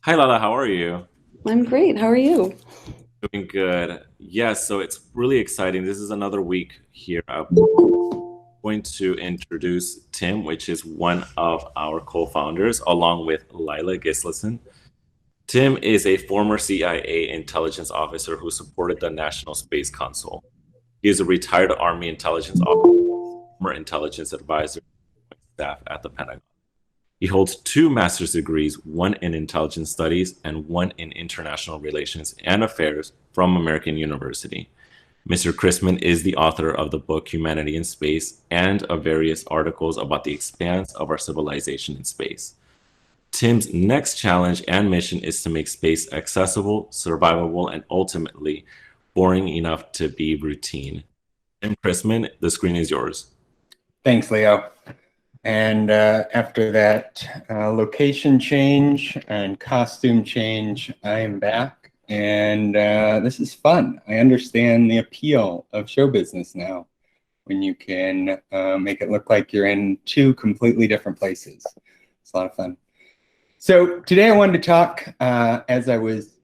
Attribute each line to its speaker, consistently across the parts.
Speaker 1: Hi Lala, how are you?
Speaker 2: I'm great. How are you?
Speaker 1: Doing good. Yes, so it's really exciting. This is another week here. I'm going to introduce Tim, which is one of our co-founders, along with Lila Gislason. Tim is a former CIA intelligence officer who supported the National Space Council. He is a retired Army intelligence officer, former intelligence advisor, staff at the Pentagon. He holds two master's degrees, one in intelligence studies and one in international relations and affairs from American University. Mr. Chrisman is the author of the book Humanity in Space and of various articles about the expanse of our civilization in space. Tim's next challenge and mission is to make space accessible, survivable, and ultimately boring enough to be routine. Tim Chrisman, the screen is yours.
Speaker 3: Thanks, Leo. And after that location change and costume change, I am back. And this is fun. I understand the appeal of show business now when you can make it look like you're in two completely different places. It's a lot of fun. So today I wanted to talk, as I was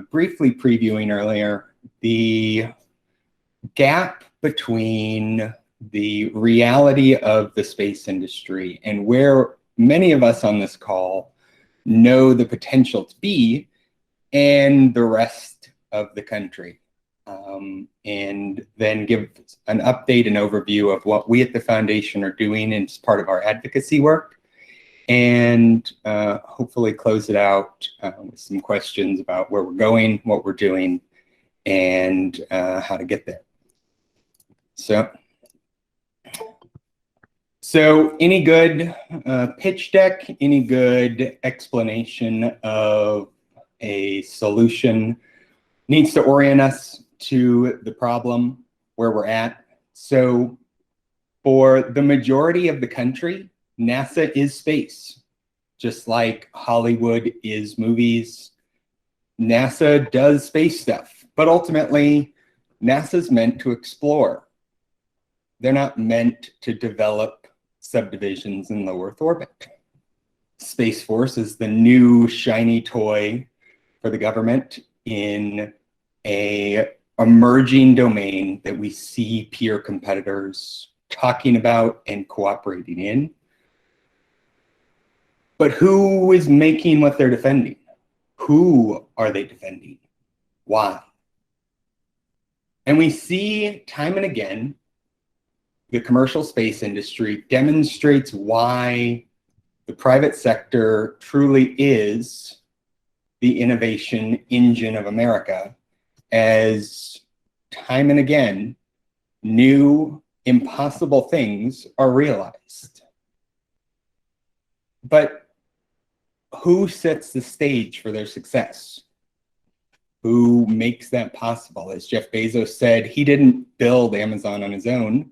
Speaker 3: briefly previewing earlier, the gap between the reality of the space industry and where many of us on this call know the potential to be and the rest of the country. And then give an update and overview of what we at the foundation are doing as part of our advocacy work, and hopefully close it out with some questions about where we're going, what we're doing, and how to get there. So any good pitch deck, any good explanation of a solution needs to orient us to the problem where we're at. So for the majority of the country, NASA is space, just like Hollywood is movies. NASA does space stuff, but ultimately NASA's meant to explore. They're not meant to develop subdivisions in low Earth orbit. Space Force is the new shiny toy for the government in a emerging domain that we see peer competitors talking about and cooperating in. But who is making what they're defending? Who are they defending? Why? And we see time and again the commercial space industry demonstrates why the private sector truly is the innovation engine of America, as time and again, new impossible things are realized. But who sets the stage for their success? Who makes that possible? As Jeff Bezos said, he didn't build Amazon on his own.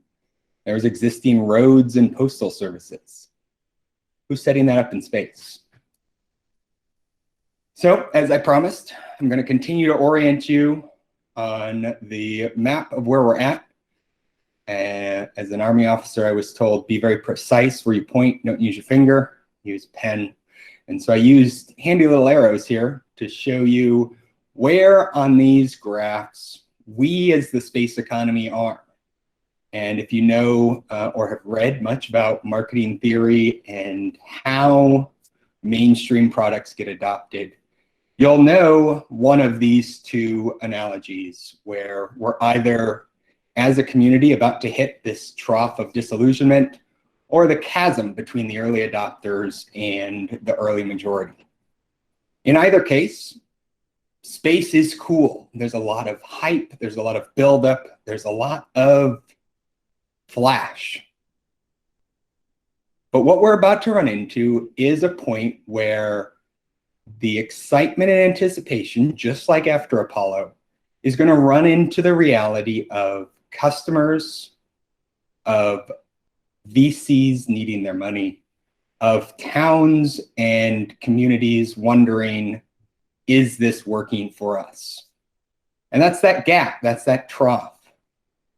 Speaker 3: There was existing roads and postal services. Who's setting that up in space? So, as I promised, I'm going to continue to orient you on the map of where we're at. As an Army officer, I was told, be very precise where you point, don't use your finger, use a pen. And so I used handy little arrows here to show you where on these graphs we as the space economy are. And if you know or have read much about marketing theory and how mainstream products get adopted, you'll know one of these two analogies where we're either, as a community, about to hit this trough of disillusionment, or the chasm between the early adopters and the early majority. In either case, space is cool. There's a lot of hype, there's a lot of buildup, there's a lot of flash. But what we're about to run into is a point where the excitement and anticipation, just like after Apollo, is going to run into the reality of customers, of VCs needing their money, of towns and communities wondering, is this working for us? And that's that gap, that's that trough,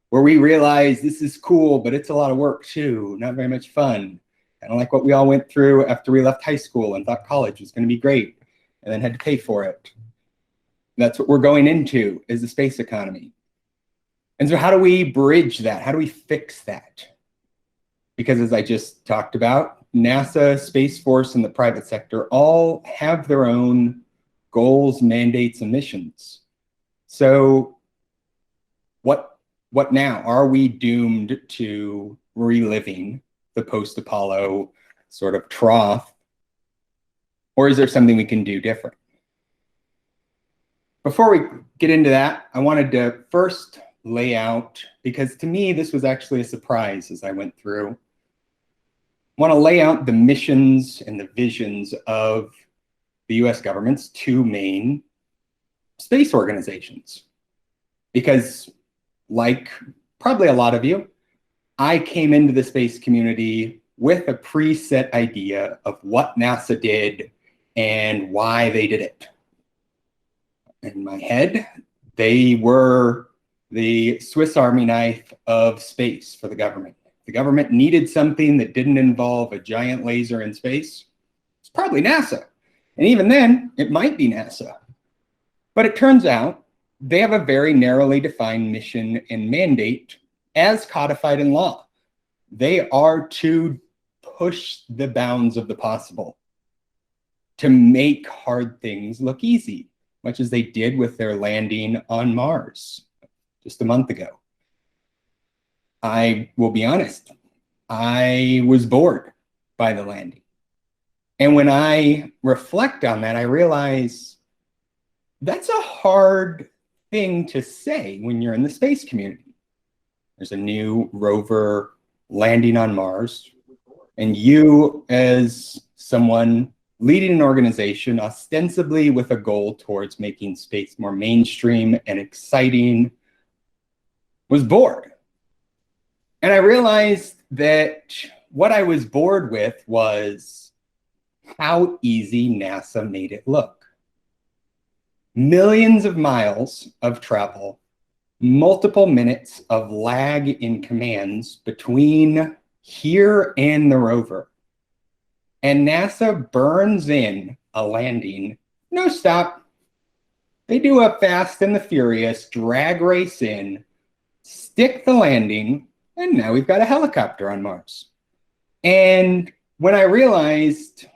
Speaker 3: where we realize this is cool, but it's a lot of work too, not very much fun. Kind of like what we all went through after we left high school and thought college was going to be great. and then had to pay for it. That's what we're going into, is the space economy. And so how do we bridge that? How do we fix that? Because as I just talked about, NASA, Space Force, and the private sector all have their own goals, mandates, and missions. So what now? Are we doomed to reliving the post-Apollo sort of trough? Or is there something we can do different? Before we get into that, I wanted to first lay out, because to me, this was actually a surprise as I went through. I want to lay out the missions and the visions of the US government's two main space organizations. Because like probably a lot of you, I came into the space community with a preset idea of what NASA did and why they did it. In my head, they were the Swiss Army knife of space for the government. The government needed something that didn't involve a giant laser in space. It's probably NASA. And even then, it might be NASA. But it turns out they have a very narrowly defined mission and mandate as codified in law. They are to push the bounds of the possible, to make hard things look easy, much as they did with their landing on Mars just a month ago. I will be honest, I was bored by the landing. And when I reflect on that, I realize that's a hard thing to say when you're in the space community. There's a new rover landing on Mars, and you, as someone leading an organization ostensibly with a goal towards making space more mainstream and exciting, was bored. And I realized that what I was bored with was how easy NASA made it look. Millions of miles of travel, multiple minutes of lag in commands between here and the rover. And NASA burns in a landing, no stop. They do a Fast and the Furious drag race in, stick the landing, and now we've got a helicopter on Mars. And when I realized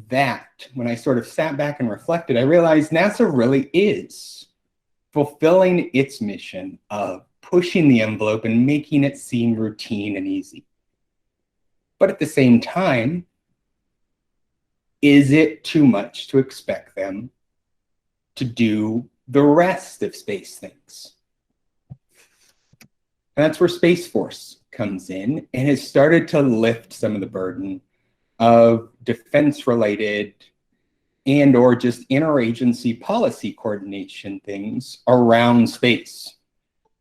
Speaker 3: that, when I sort of sat back and reflected, I realized NASA really is fulfilling its mission of pushing the envelope and making it seem routine and easy. But at the same time, is it too much to expect them to do the rest of space things? And that's where Space Force comes in and has started to lift some of the burden of defense-related and or just interagency policy coordination things around space.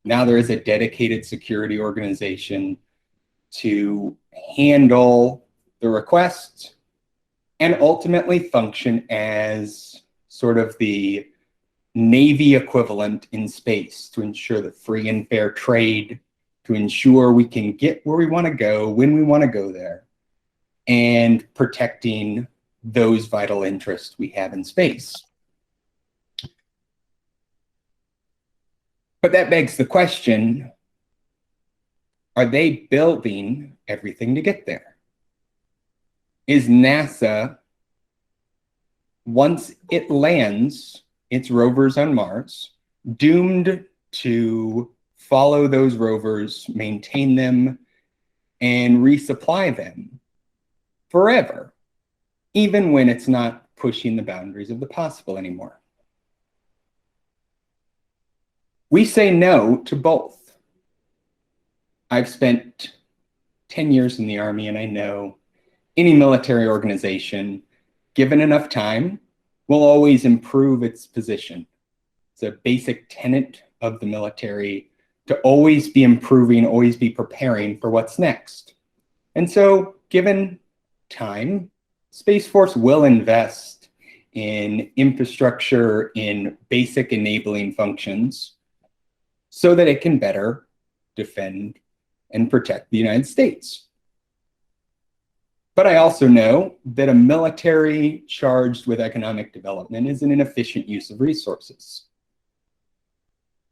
Speaker 3: Now there is a dedicated security organization to handle the requests and ultimately function as sort of the Navy equivalent in space to ensure the free and fair trade, to ensure we can get where we want to go, when we want to go there, and protecting those vital interests we have in space. But that begs the question, are they building everything to get there? Is NASA, once it lands its rovers on Mars, doomed to follow those rovers, maintain them, and resupply them forever, even when it's not pushing the boundaries of the possible anymore? We say no to both. I've spent 10 years in the Army, and I know any military organization, given enough time, will always improve its position. It's a basic tenet of the military to always be improving, always be preparing for what's next. And so, given time, Space Force will invest in infrastructure, in basic enabling functions, so that it can better defend and protect the United States. But I also know that a military charged with economic development is an inefficient use of resources.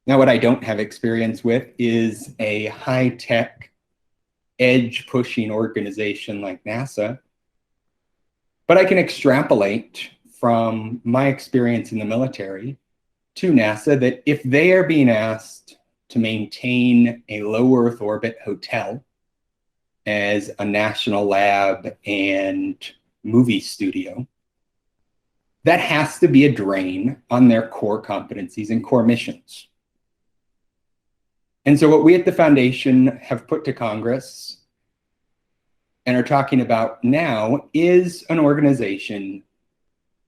Speaker 3: Now, what I don't have experience with is a high-tech, edge-pushing organization like NASA. But I can extrapolate from my experience in the military to NASA that if they are being asked to maintain a low Earth orbit hotel as a national lab and movie studio, that has to be a drain on their core competencies and core missions. And so what we at the foundation have put to Congress and are talking about now is an organization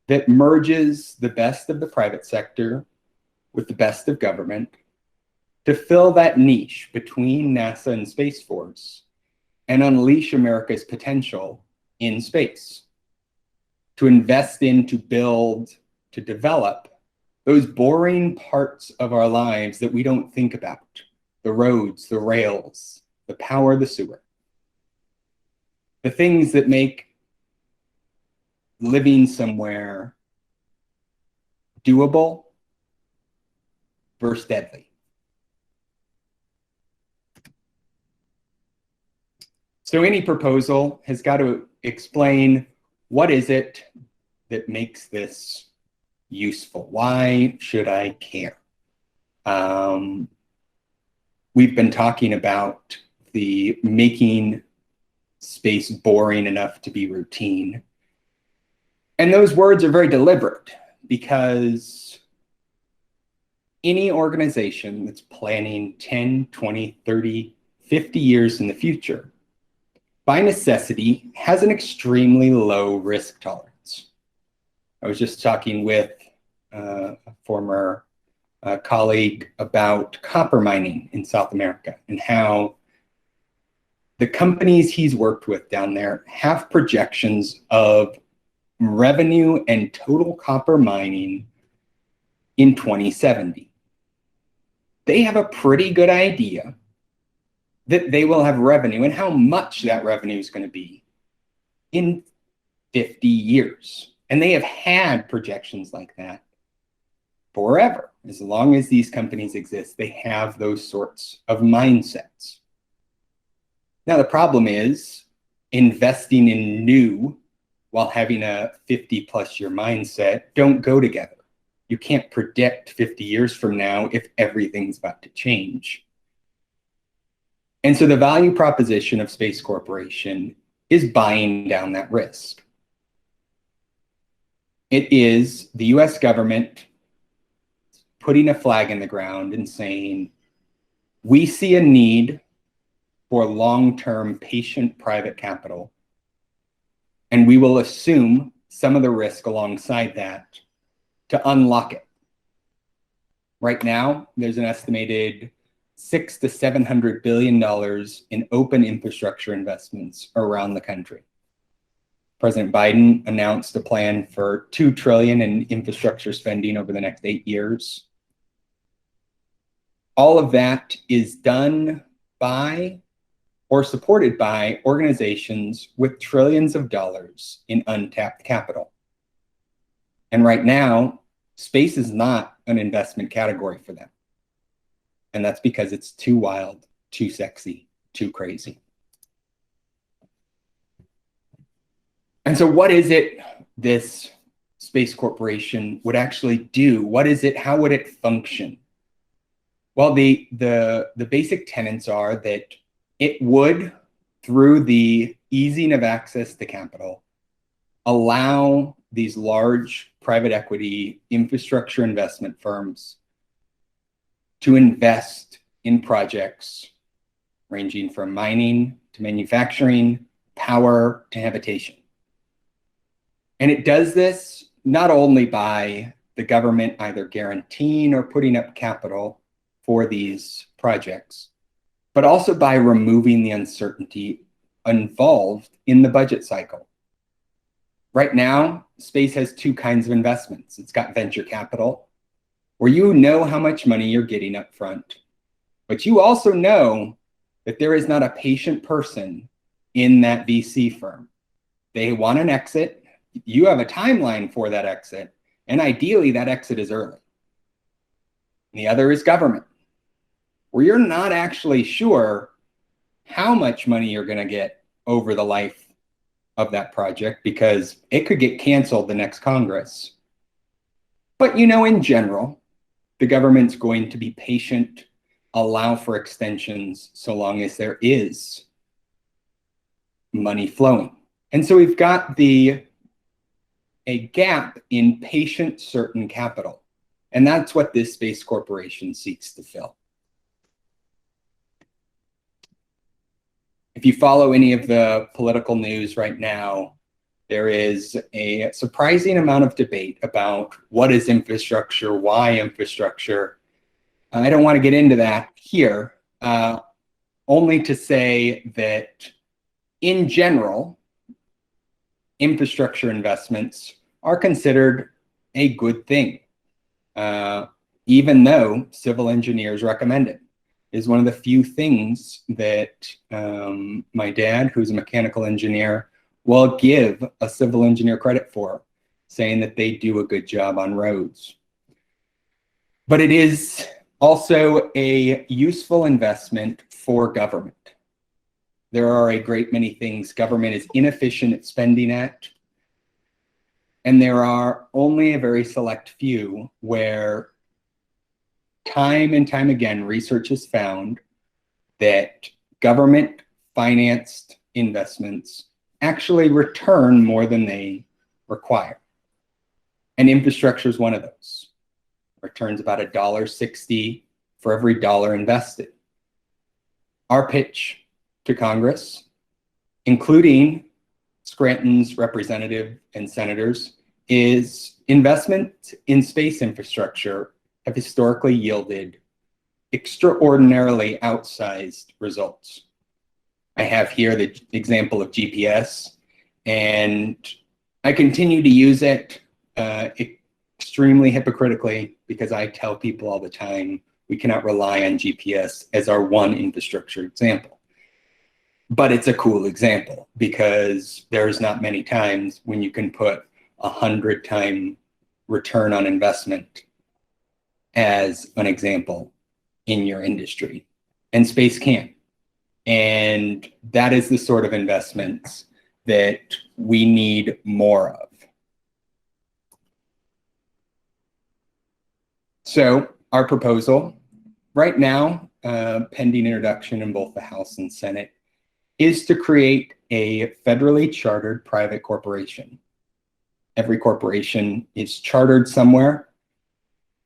Speaker 3: that merges the best of the private sector with the best of government to fill that niche between NASA and Space Force and unleash America's potential in space, to invest in, to build, to develop those boring parts of our lives that we don't think about. The roads, the rails, the power, the sewer. The things that make living somewhere doable versus deadly. So any proposal has got to explain what is it that makes this useful? Why should I care? We've been talking about the making space boring enough to be routine. And those words are very deliberate because any organization that's planning 10, 20, 30, 50 years in the future, by necessity, has an extremely low risk tolerance. I was just talking with a former colleague about copper mining in South America and how the companies he's worked with down there have projections of revenue and total copper mining in 2070. They have a pretty good idea that they will have revenue and how much that revenue is going to be in 50 years. And they have had projections like that forever. As long as these companies exist, they have those sorts of mindsets. Now, the problem is investing in new while having a 50+ year mindset don't go together. You can't predict 50 years from now if everything's about to change. And so the value proposition of Space Corporation is buying down that risk. It is the US government putting a flag in the ground and saying, we see a need for long-term patient private capital, and we will assume some of the risk alongside that to unlock it. Right now, there's an estimated $600 to $700 billion in open infrastructure investments around the country. President Biden announced a plan for $2 trillion in infrastructure spending over the next 8 years. All of that is done by or supported by organizations with trillions of dollars in untapped capital. And right now, space is not an investment category for them. And that's because it's too wild, too sexy, too crazy. And so what is it this Space Corporation would actually do? What is it? How would it function? Well, the basic tenets are that it would, through the easing of access to capital, allow these large private equity infrastructure investment firms to invest in projects ranging from mining to manufacturing, power to habitation. And it does this not only by the government either guaranteeing or putting up capital for these projects, but also by removing the uncertainty involved in the budget cycle. Right now, space has two kinds of investments. It's got venture capital, where you know how much money you're getting up front, but you also know that there is not a patient person in that VC firm. They want an exit. You have a timeline for that exit, and ideally that exit is early. And the other is government, where you're not actually sure how much money you're going to get over the life of that project because it could get canceled the next Congress. But in general, the government's going to be patient, allow for extensions so long as there is money flowing. And so we've got a gap in patient, certain capital. And that's what this space corporation seeks to fill. If you follow any of the political news right now, there is a surprising amount of debate about what is infrastructure, why infrastructure. I don't want to get into that here, only to say that in general, infrastructure investments are considered a good thing, even though civil engineers recommend it. Is one of the few things that my dad, who's a mechanical engineer, will give a civil engineer credit for, saying that they do a good job on roads. But it is also a useful investment for government. There are a great many things government is inefficient at spending at, and there are only a very select few where time and time again, research has found that government-financed investments actually return more than they require. And infrastructure is one of those. Returns about $1.60 for every dollar invested. Our pitch to Congress, including Scranton's representative and senators, is investment in space infrastructure have historically yielded extraordinarily outsized results. I have here the example of GPS, and I continue to use it extremely hypocritically because I tell people all the time we cannot rely on GPS as our one infrastructure example. But it's a cool example because there's not many times when you can put 100-time return on investment as an example in your industry, and space can. And that is the sort of investments that we need more of. So our proposal right now, pending introduction in both the House and Senate, is to create a federally chartered private corporation. Every corporation is chartered somewhere.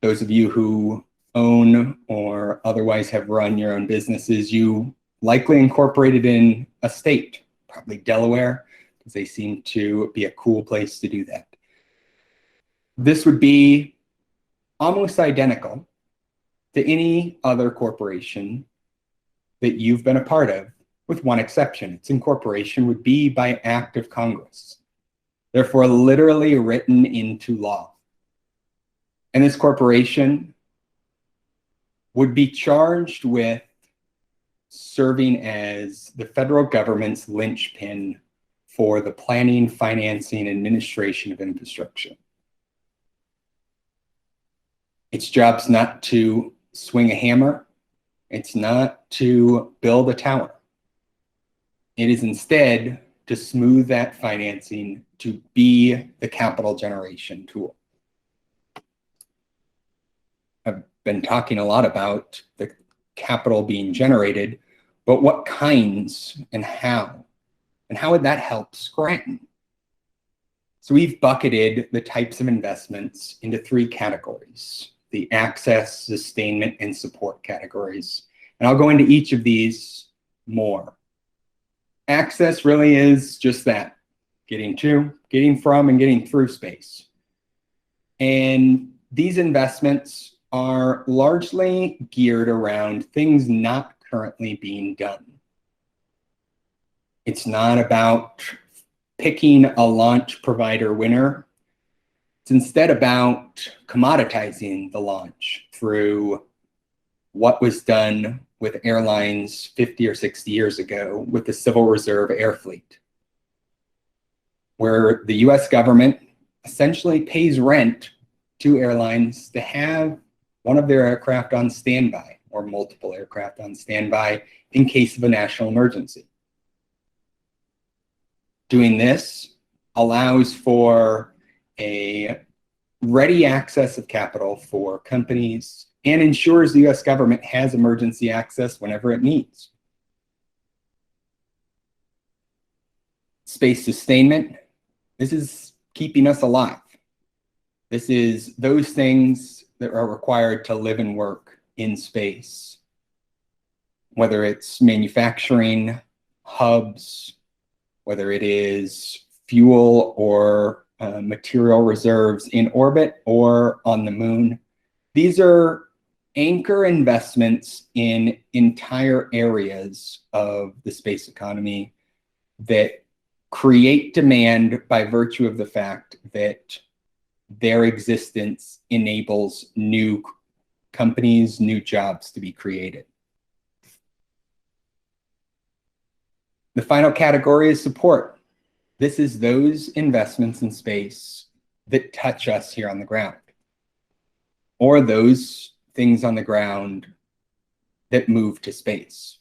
Speaker 3: Those of you who own or otherwise have run your own businesses, you likely incorporated in a state, probably Delaware, because they seem to be a cool place to do that. This would be almost identical to any other corporation that you've been a part of, with one exception. Its incorporation would be by act of Congress, therefore literally written into law. And this corporation would be charged with serving as the federal government's linchpin for the planning, financing, and administration of infrastructure. Its job's not to swing a hammer. It's not to build a tower. It is instead to smooth that financing, to be the capital generation tool. I've been talking a lot about the capital being generated, but what kinds and how would that help Scranton? So we've bucketed the types of investments into three categories: the access, sustainment, and support categories. And I'll go into each of these more. Access really is just that: getting to, getting from, and getting through space. And these investments are largely geared around things not currently being done. It's not about picking a launch provider winner. It's instead about commoditizing the launch through what was done with airlines 50 or 60 years ago with the Civil Reserve Air Fleet. where the US government essentially pays rent to airlines to have one of their aircraft on standby or multiple aircraft on standby in case of a national emergency. Doing this allows for a ready access of capital for companies and ensures the US government has emergency access whenever it needs. Space sustainment, this is keeping us alive. This is those things that are required to live and work in space, whether it's manufacturing hubs, whether it is fuel or material reserves in orbit or on the moon. These are anchor investments in entire areas of the space economy that create demand by virtue of the fact that their existence enables new companies, new jobs to be created. The final category is support. This is those investments in space that touch us here on the ground, or those things on the ground that move to space.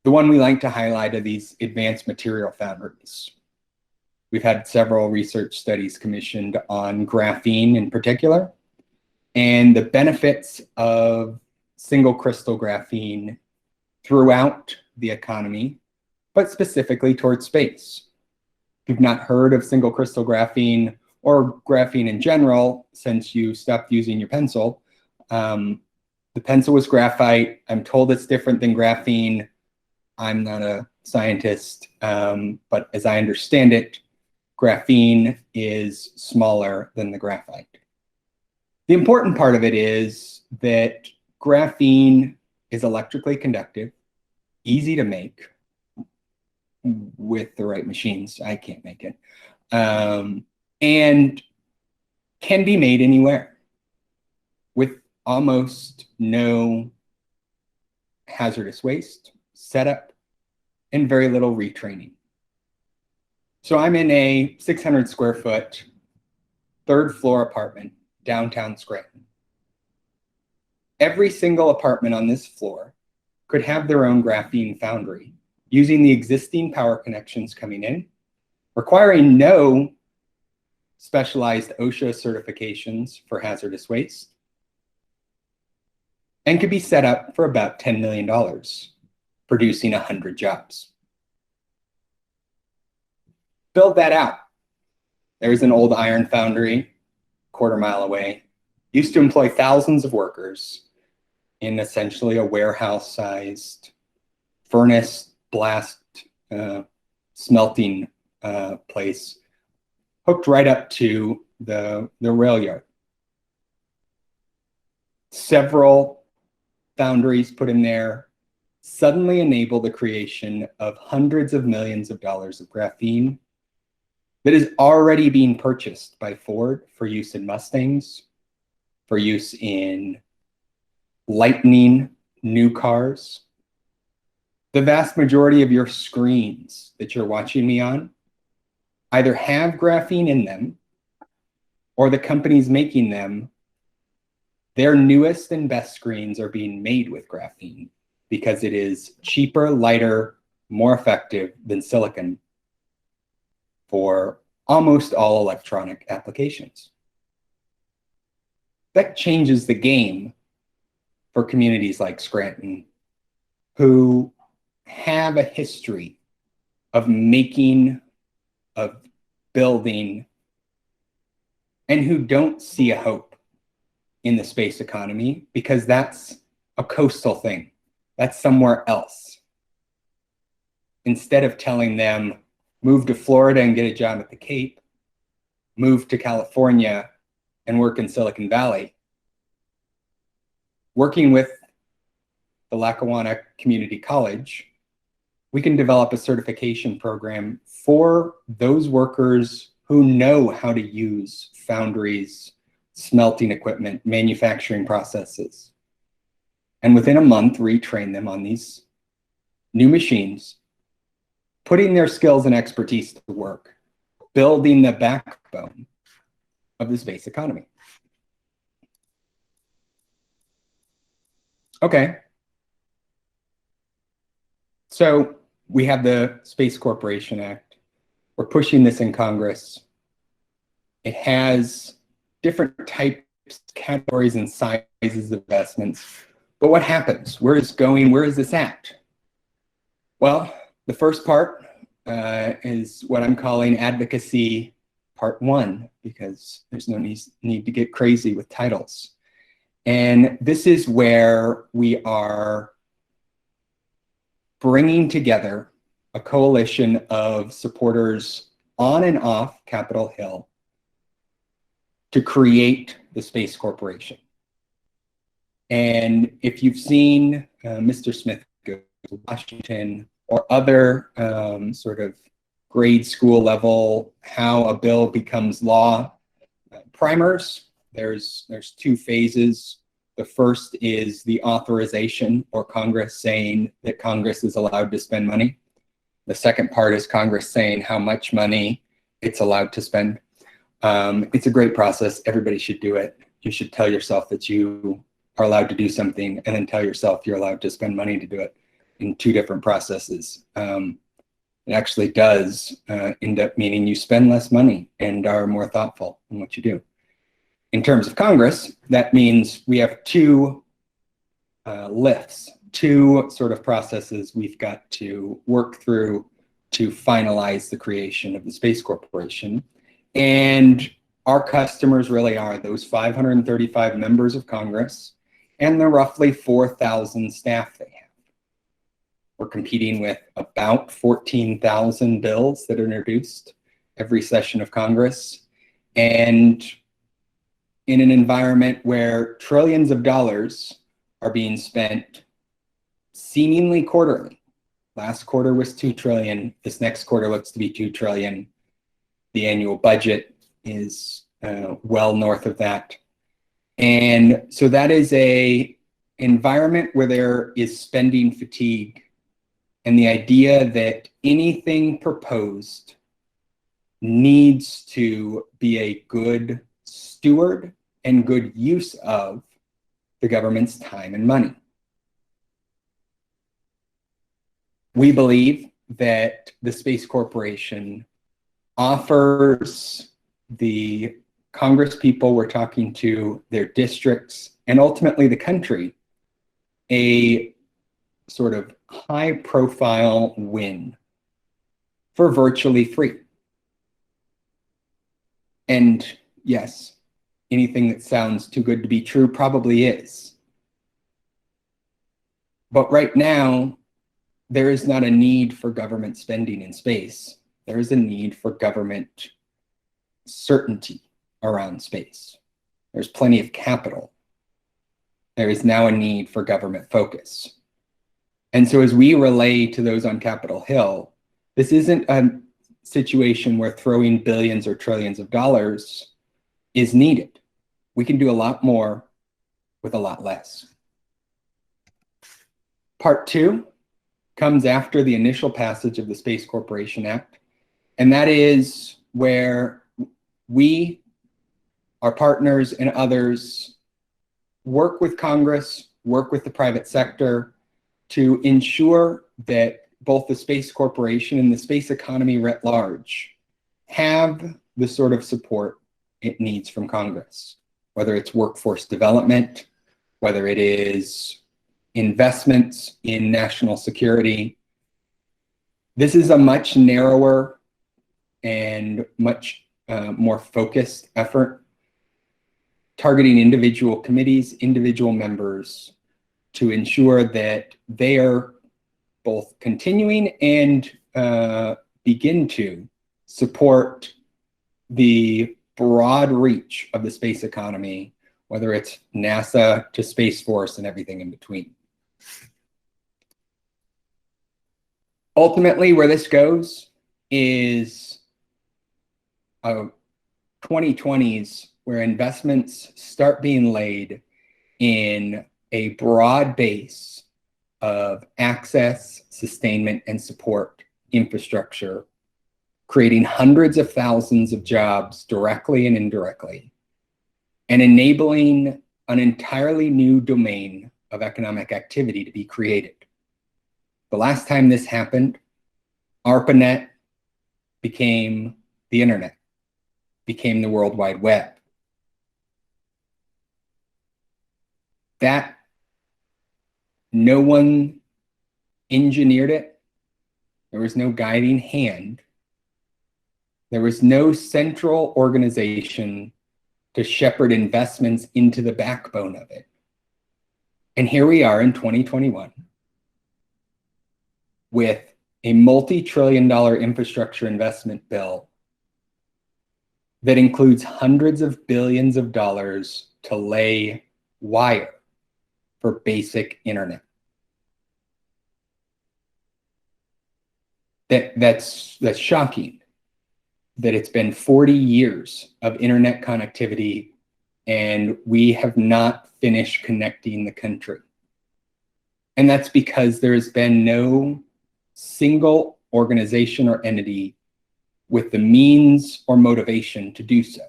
Speaker 3: The one we like to highlight are these advanced material foundries. We've had several research studies commissioned on graphene in particular, and the benefits of single crystal graphene throughout the economy, but specifically towards space. If you've not heard of single crystal graphene or graphene in general since you stopped using your pencil, the pencil was graphite. I'm told it's different than graphene. I'm not a scientist, but as I understand it, graphene is smaller than the graphite. The important part of it is that graphene is electrically conductive, easy to make with the right machines. I can't make it. And can be made anywhere with almost no hazardous waste, setup, and very little retraining. So I'm in a 600 square foot, third floor apartment, downtown Scranton. Every single apartment on this floor could have their own graphene foundry using the existing power connections coming in, requiring no specialized OSHA certifications for hazardous waste, and could be set up for about $10 million, producing 100 jobs. Build that out. There's an old iron foundry, quarter-mile away, used to employ thousands of workers in essentially a warehouse-sized furnace blast smelting place, hooked right up to the rail yard. Several foundries put in there suddenly enable the creation of hundreds of millions of dollars of graphene that is already being purchased by Ford for use in Mustangs, for use in Lightning new cars. The vast majority of your screens that you're watching me on either have graphene in them, or the companies making them, their newest and best screens are being made with graphene because it is cheaper, lighter, more effective than silicon for almost all electronic applications. That changes the game for communities like Scranton, who have a history of making, of building, and who don't see a hope in the space economy because that's a coastal thing. That's somewhere else. Instead of telling them, move to Florida and get a job at the Cape, move to California and work in Silicon Valley, working with the Lackawanna Community College, we can develop a certification program for those workers who know how to use foundries, smelting equipment, manufacturing processes. And within a month, retrain them on these new machines, putting their skills and expertise to work building the backbone of the space economy. Okay. So we have the Space Corporation Act. We're pushing this in Congress. It has different types, categories, and sizes of investments. But what happens? Where is this at? Well, the first part is what I'm calling advocacy part 1, because there's no need to get crazy with titles. And this is where we are bringing together a coalition of supporters on and off Capitol Hill to create the Space Corporation. And if you've seen Mr. Smith go to Washington or other sort of grade school level, how a bill becomes law primers, there's 2 phases. The first is the authorization, or Congress saying that Congress is allowed to spend money. The second part is Congress saying how much money it's allowed to spend. It's a great process. Everybody should do it. You should tell yourself that you are allowed to do something, and then tell yourself you're allowed to spend money to do it in 2 different processes. It actually does end up meaning you spend less money and are more thoughtful in what you do. In terms of Congress, that means we have 2 lifts, 2 sort of processes we've got to work through to finalize the creation of the Space Corporation. And our customers really are those 535 members of Congress and the roughly 4,000 staff they have. We're competing with about 14,000 bills that are introduced every session of Congress. And in an environment where trillions of dollars are being spent seemingly quarterly. Last quarter was 2 trillion. This next quarter looks to be 2 trillion. The annual budget is well north of that. And so that is an environment where there is spending fatigue, and the idea that anything proposed needs to be a good steward and good use of the government's time and money. We believe that the Space Corporation offers the Congress people we're talking to, their districts, and ultimately the country, a sort of high-profile win for virtually free. And yes, anything that sounds too good to be true probably is. But right now, there is not a need for government spending in space. There is a need for government certainty around space. There's plenty of capital. There is now a need for government focus. And so as we relay to those on Capitol Hill, this isn't a situation where throwing billions or trillions of dollars is needed. We can do a lot more with a lot less. Part 2 comes after the initial passage of the Space Corporation Act, and that is where we, our partners, and others work with Congress, work with the private sector to ensure that both the Space Corporation and the space economy writ large have the sort of support it needs from Congress, whether it's workforce development, whether it is investments in national security. This is a much narrower and much more focused effort, targeting individual committees, individual members, to ensure that they are both continuing and begin to support the broad reach of the space economy, whether it's NASA to Space Force and everything in between. Ultimately, where this goes is a 2020s where investments start being laid in a broad base of access, sustainment, and support infrastructure creating hundreds of thousands of jobs directly and indirectly, and enabling an entirely new domain of economic activity to be created. The last time this happened, ARPANET became the internet, became the World Wide Web. That no one engineered it. There was no guiding hand. There was no central organization to shepherd investments into the backbone of it. And here we are in 2021 with a multi-trillion-dollar infrastructure investment bill that includes hundreds of billions of dollars to lay wire for basic internet. That's shocking that it's been 40 years of internet connectivity and we have not finished connecting the country. And that's because there has been no single organization or entity with the means or motivation to do so.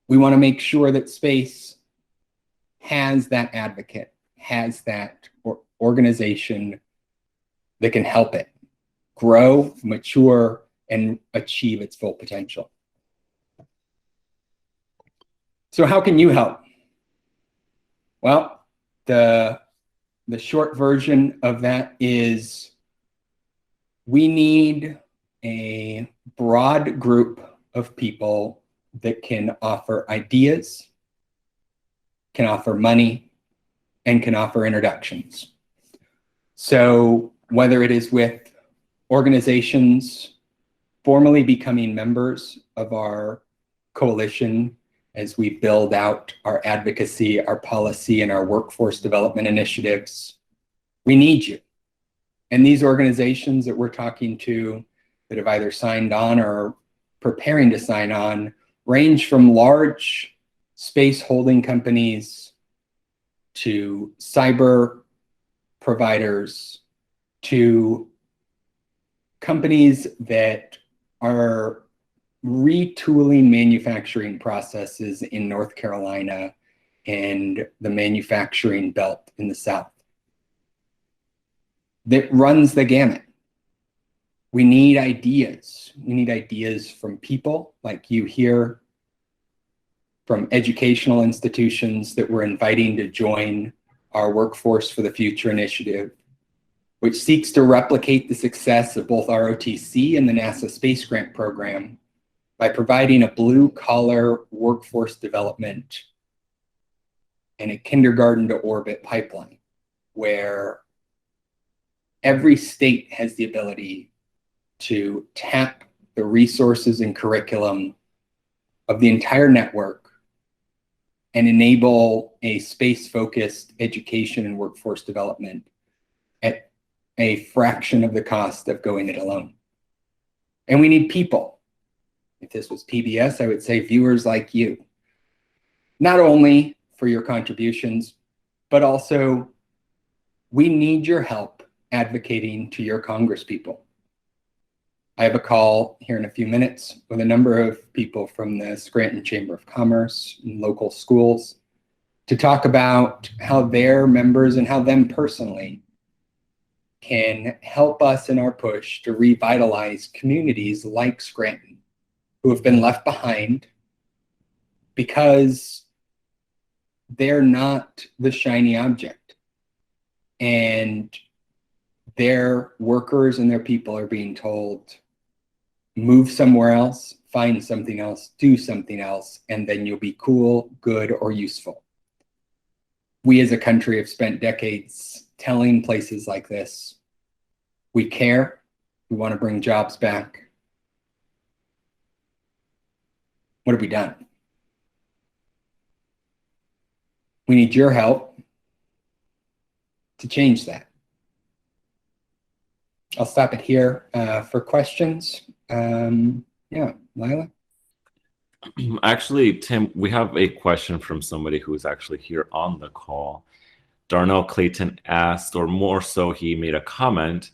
Speaker 3: We want to make sure that space has that advocate, has that organization that can help it grow, mature, and achieve its full potential. So how can you help? Well, the short version of that is we need a broad group of people that can offer ideas, can offer money, and can offer introductions. So whether it is with organizations formally becoming members of our coalition as we build out our advocacy, our policy, and our workforce development initiatives, we need you. And these organizations that we're talking to that have either signed on or preparing to sign on range from large space holding companies to cyber providers to companies that are retooling manufacturing processes in North Carolina and the manufacturing belt in the South. That runs the gamut. We need ideas. We need ideas from people like you here, from educational institutions that we're inviting to join our Workforce for the Future initiative, which seeks to replicate the success of both ROTC and the NASA Space Grant Program by providing a blue-collar workforce development and a kindergarten to orbit pipeline where every state has the ability to tap the resources and curriculum of the entire network and enable a space-focused education and workforce development at a fraction of the cost of going it alone. And we need people. If this was PBS, I would say viewers like you, not only for your contributions, but also we need your help advocating to your congresspeople. I have a call here in a few minutes with a number of people from the Scranton Chamber of Commerce and local schools to talk about how their members and how them personally can help us in our push to revitalize communities like Scranton who have been left behind because they're not the shiny object. And their workers and their people are being told, move somewhere else, find something else, do something else, and then you'll be cool, good, or useful. We as a country have spent decades telling places like this, we care, we want to bring jobs back. What have we done? We need your help to change that. I'll stop it here for questions. Yeah, Lila?
Speaker 1: Actually, Tim, we have a question from somebody who is actually here on the call. Darnell Clayton asked, or more so, he made a comment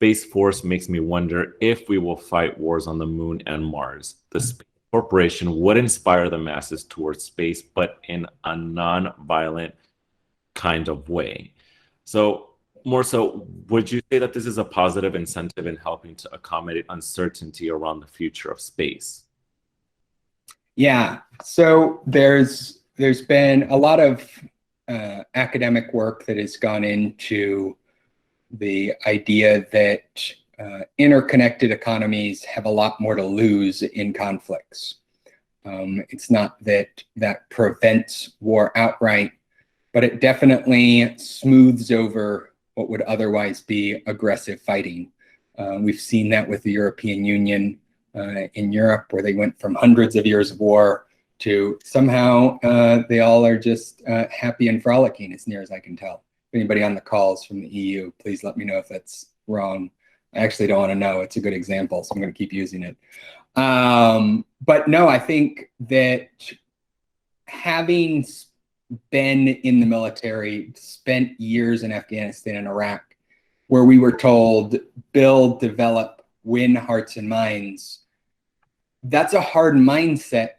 Speaker 1: Space Force makes me wonder if we will fight wars on the moon and Mars. The Space Corporation would inspire the masses towards space, but in a non-violent kind of way. So, more so, would you say that this is a positive incentive in helping to accommodate uncertainty around the future of space?
Speaker 3: Yeah, so there's been a lot of academic work that has gone into the idea that interconnected economies have a lot more to lose in conflicts. It's not that that prevents war outright, but it definitely smooths over what would otherwise be aggressive fighting. We've seen that with the European Union in Europe, where they went from hundreds of years of war to somehow they all are just happy and frolicking, as near as I can tell. If anybody on the calls from the EU, please let me know if that's wrong. I actually don't want to know. It's a good example, so I'm going to keep using it. But no, I think that having been in the military, spent years in Afghanistan and Iraq, where we were told, build, develop, win hearts and minds, that's a hard mindset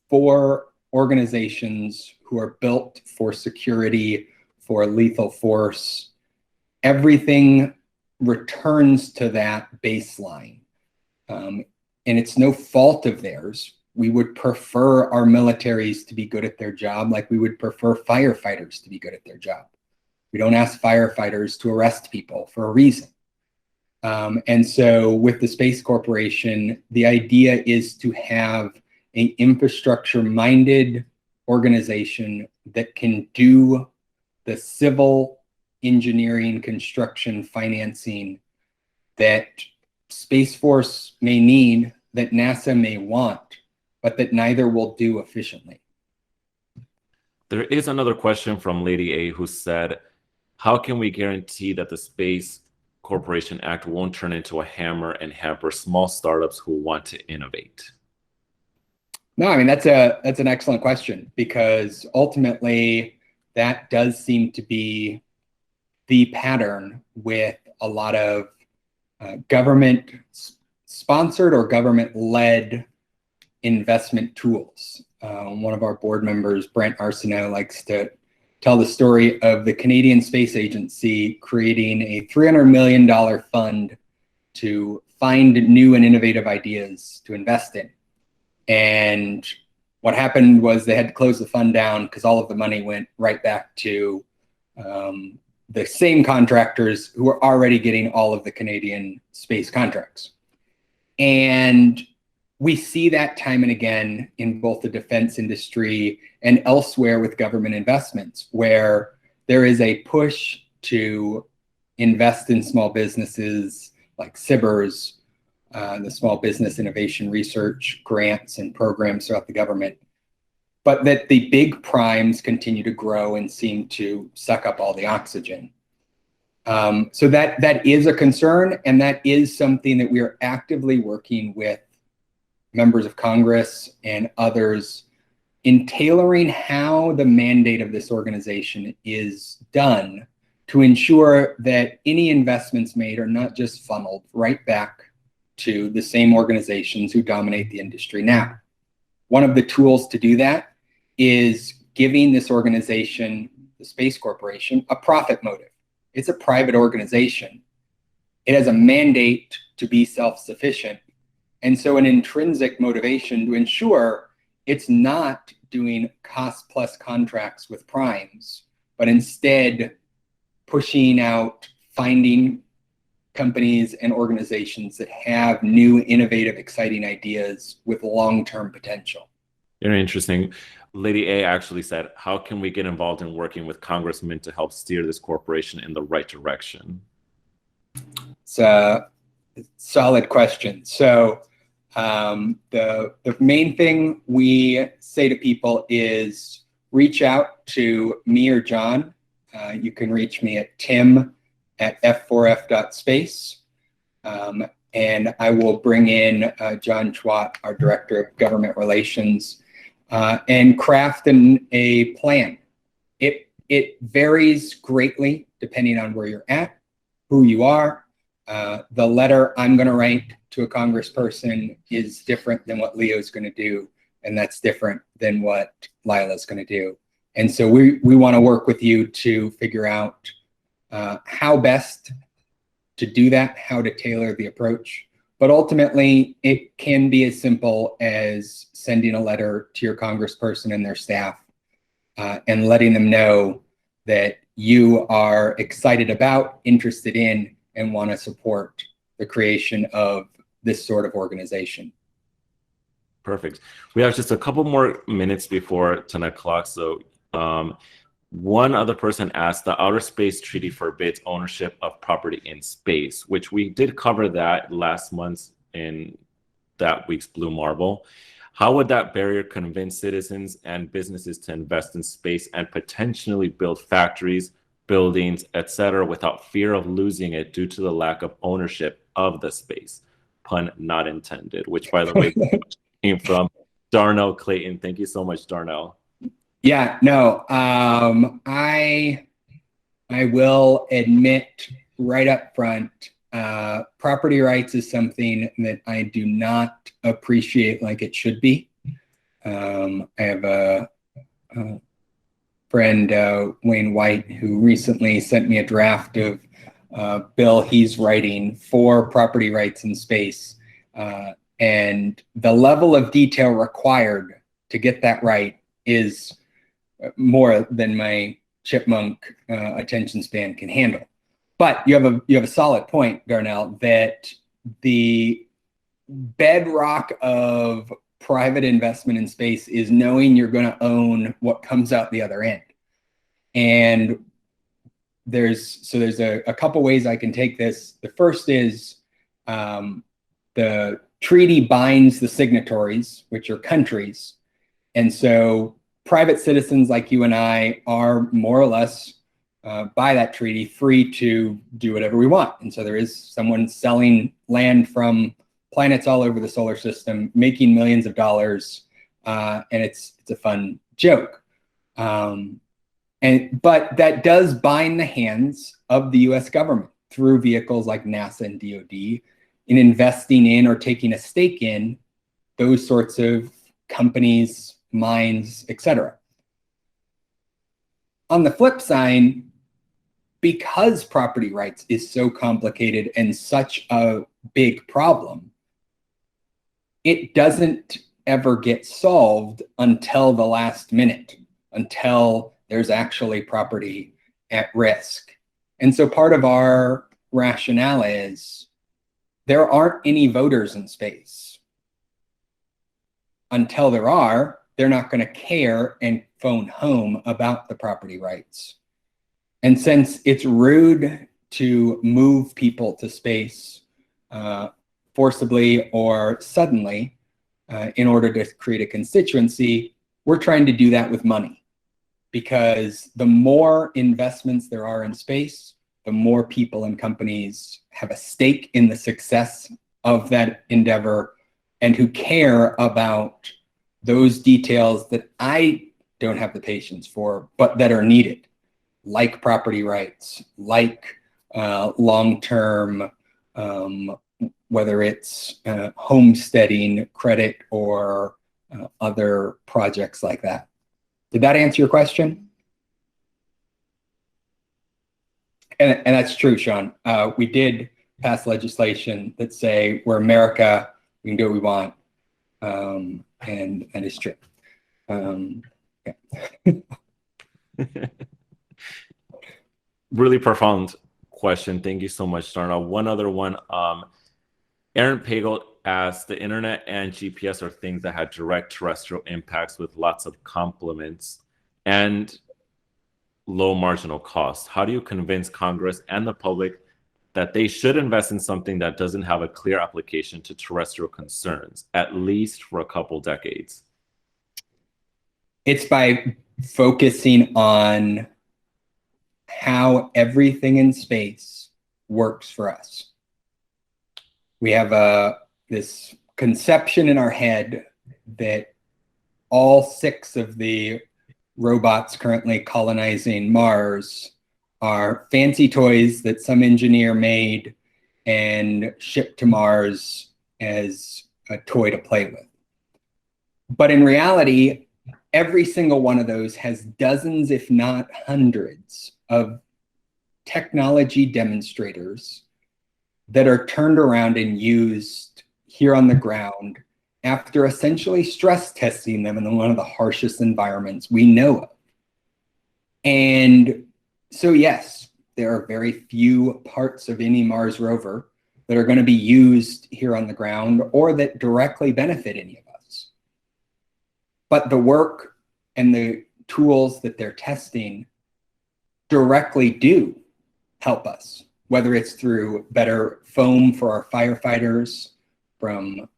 Speaker 3: for organizations who are built for security, for lethal force. Everything returns to that baseline. And it's no fault of theirs. We would prefer our militaries to be good at their job, like we would prefer firefighters to be good at their job. We don't ask firefighters to arrest people for a reason. And so with the Space Corporation, the idea is to have an infrastructure-minded organization that can do the civil engineering, construction, financing that Space Force may need, that NASA may want, but that neither will do efficiently.
Speaker 1: There is another question from Lady A who said, how can we guarantee that the Space Corporation Act won't turn into a hammer and hamper small startups who want to innovate?
Speaker 3: No, I mean, that's an excellent question, because ultimately that does seem to be the pattern with a lot of government sponsored or government led investment tools. One of our board members, Brent Arsenault, likes to tell the story of the Canadian Space Agency creating a $300 million fund to find new and innovative ideas to invest in. And what happened was they had to close the fund down because all of the money went right back to the same contractors who were already getting all of the Canadian space contracts. And we see that time and again in both the defense industry and elsewhere with government investments, where there is a push to invest in small businesses like SBIRs, the Small Business Innovation Research grants and programs throughout the government, but that the big primes continue to grow and seem to suck up all the oxygen. So that is a concern, and that is something that we are actively working with members of Congress and others in tailoring how the mandate of this organization is done to ensure that any investments made are not just funneled right back to the same organizations who dominate the industry now. One of the tools to do that is giving this organization, the Space Corporation, a profit motive. It's a private organization. It has a mandate to be self-sufficient. And so an intrinsic motivation to ensure it's not doing cost plus contracts with primes, but instead pushing out, finding companies and organizations that have new, innovative, exciting ideas with long-term potential.
Speaker 1: Very interesting. Lady A actually said, how can we get involved in working with congressmen to help steer this corporation in the right direction?
Speaker 3: It's a solid question. So the main thing we say to people is reach out to me or John. You can reach me at tim@f4f.space. And I will bring in John Chwat, our Director of Government Relations, and craft a plan. It varies greatly depending on where you're at, who you are, The letter I'm going to write to a congressperson is different than what Leo's going to do, and that's different than what Lila's going to do. And so we want to work with you to figure out how best to do that, how to tailor the approach. But ultimately, it can be as simple as sending a letter to your congressperson and their staff and letting them know that you are excited about, interested in, and want to support the creation of this sort of organization.
Speaker 1: Perfect. We have just a couple more minutes before 10 o'clock. So one other person asked, the Outer Space Treaty forbids ownership of property in space, which we did cover that last month in that week's Blue Marble. How would that barrier convince citizens and businesses to invest in space and potentially build factories, buildings, etc., without fear of losing it due to the lack of ownership of the space? Pun not intended, which, by the way, came from Darnell Clayton. Thank you so much, Darnell.
Speaker 3: Yeah, no, I will admit right up front, property rights is something that I do not appreciate like it should be. I have a friend, Wayne White, who recently sent me a draft of a bill he's writing for property rights in space. And the level of detail required to get that right is more than my chipmunk attention span can handle. But you have a solid point, Darnell, that the bedrock of private investment in space is knowing you're going to own what comes out the other end. And there's a couple ways I can take this. The first is the treaty binds the signatories, which are countries. And so private citizens like you and I are more or less by that treaty free to do whatever we want. And so there is someone selling land from planets all over the solar system, making millions of dollars, and it's a fun joke. But that does bind the hands of the US government through vehicles like NASA and DoD in investing in or taking a stake in those sorts of companies, mines, etc. On the flip side, because property rights is so complicated and such a big problem, it doesn't ever get solved until the last minute, until there's actually property at risk. And so part of our rationale is there aren't any voters in space. Until there are, they're not going to care and phone home about the property rights. And since it's rude to move people to space forcibly or suddenly in order to create a constituency, we're trying to do that with money. Because the more investments there are in space, the more people and companies have a stake in the success of that endeavor and who care about those details that I don't have the patience for, but that are needed, like property rights, like long-term, whether it's homesteading credit or other projects like that. Did that answer your question? And that's true, Sean. We did pass legislation that say we're America, we can do what we want, and it's true. Yeah.
Speaker 1: Really profound question. Thank you so much, Darnell. One other one. Aaron Pagel asked, the internet and GPS are things that had direct terrestrial impacts with lots of complements and low marginal cost. How do you convince Congress and the public that they should invest in something that doesn't have a clear application to terrestrial concerns, at least for a couple decades?
Speaker 3: It's by focusing on how everything in space works for us. We have this conception in our head that all 6 of the robots currently colonizing Mars are fancy toys that some engineer made and shipped to Mars as a toy to play with. But in reality, every single one of those has dozens, if not hundreds, of technology demonstrators that are turned around and used here on the ground after essentially stress testing them in one of the harshest environments we know of. And so, yes, there are very few parts of any Mars rover that are going to be used here on the ground or that directly benefit any of us. But the work and the tools that they're testing directly do help us, whether it's through better foam for our firefighters, from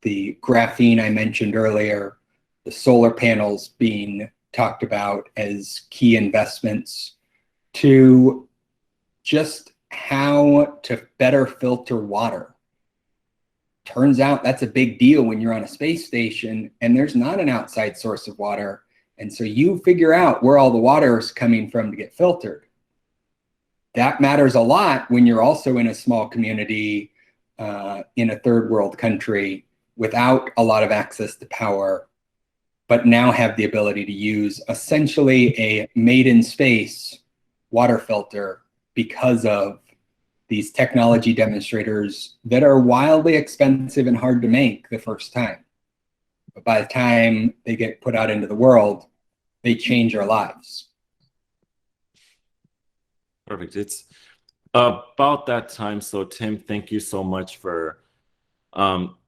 Speaker 3: the graphene I mentioned earlier, the solar panels being talked about as key investments, to just how to better filter water. Turns out that's a big deal when you're on a space station and there's not an outside source of water. And so you figure out where all the water is coming from to get filtered. That matters a lot when you're also in a small community in a third world country without a lot of access to power, but now have the ability to use essentially a made in space water filter because of these technology demonstrators that are wildly expensive and hard to make the first time. But by the time they get put out into the world, they change our lives.
Speaker 1: Perfect. It's about that time. So Tim, thank you so much for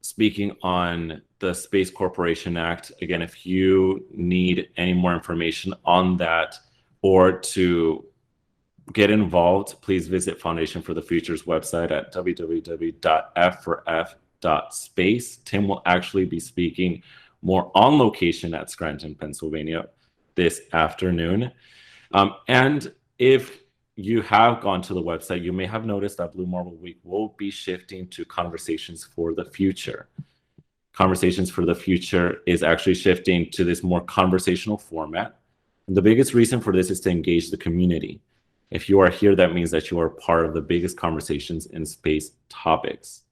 Speaker 1: speaking on the Space Corporation Act. Again, if you need any more information on that or to get involved, please visit Foundation for the Future's website at www.f4f.space. Tim will actually be speaking more on location at Scranton, Pennsylvania this afternoon. And if you have gone to the website, you may have noticed that Blue Marble Week will be shifting to Conversations for the Future. Conversations for the Future is actually shifting to this more conversational format. And the biggest reason for this is to engage the community. If you are here, that means that you are part of the biggest conversations in space topics.